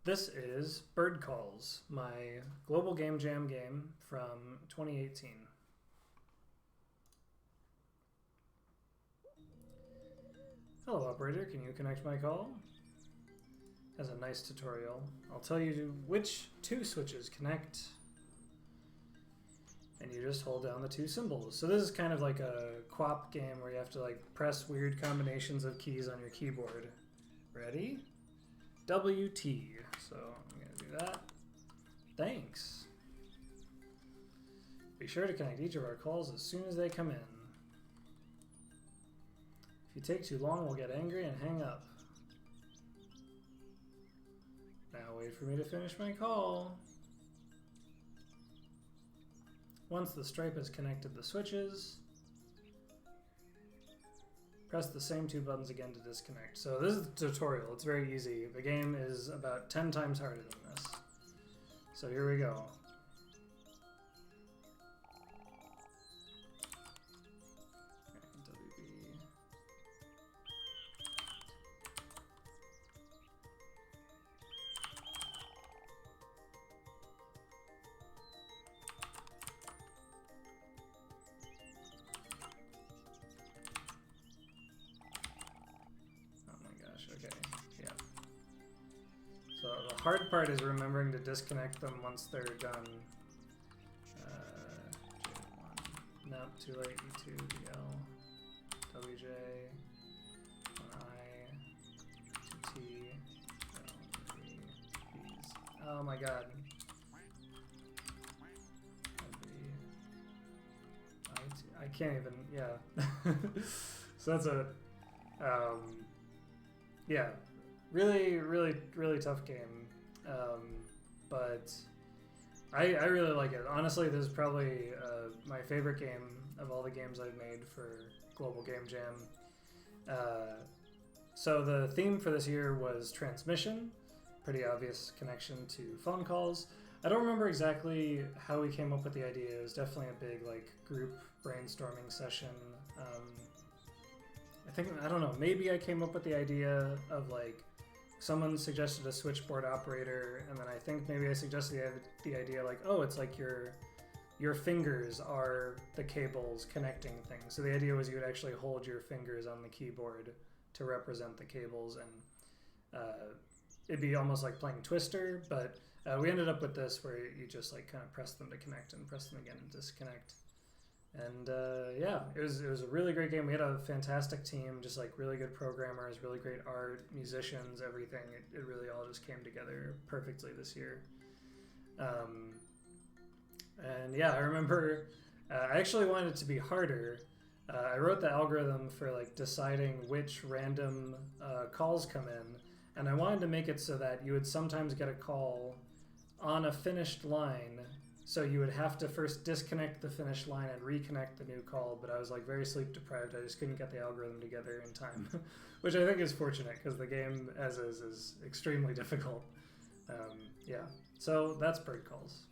This is Bird Calls, my Global Game Jam game from 2018. Hello operator, can you connect my call? Has a nice tutorial. I'll tell you which two switches connect. And you just hold down the two symbols. So this is kind of like a QWOP game where you have to like press weird combinations of keys on your keyboard. Ready? WT. So I'm gonna do that. Thanks. Be sure to connect each of our calls as soon as they come in. If you take too long, we'll get angry and hang up. Now wait for me to finish my call. Once the stripe has connected the switches, press the same two buttons again to disconnect. So this is the tutorial. It's very easy. The game is about 10 times harder than this. So here we go. Okay, yeah. So the hard part is remembering to disconnect them once they're done. J1. Nope, too late. E2, DL, WJ, 1I, 2T, L3, B's. Oh my god. I can't even, yeah. So that's a, yeah, really tough game, but I really like it. Honestly, this is probably my favorite game of all the games I've made for Global Game Jam. So the theme for this year was transmission, pretty obvious connection to phone calls. I don't remember exactly how we came up with the idea. It was definitely a big like group brainstorming session. I don't know, maybe I came up with the idea of like, someone suggested a switchboard operator, and then I think maybe I suggested the idea like, oh, it's like your fingers are the cables connecting things. So the idea was you would actually hold your fingers on the keyboard to represent the cables, and it'd be almost like playing Twister, but we ended up with this where you just like kind of press them to connect and press them again and disconnect. And yeah, it was a really great game. We had a fantastic team, just like really good programmers, really great art, musicians, everything. It really all just came together perfectly this year. And yeah, I remember I actually wanted it to be harder. I wrote the algorithm for like deciding which random calls come in, and I wanted to make it so that you would sometimes get a call on a finished line. So you would have to first disconnect the finished line and reconnect the new call, but I was like very sleep deprived. I just couldn't get the algorithm together in time, which I think is fortunate because the game as is extremely difficult. Yeah, so that's Bird Calls.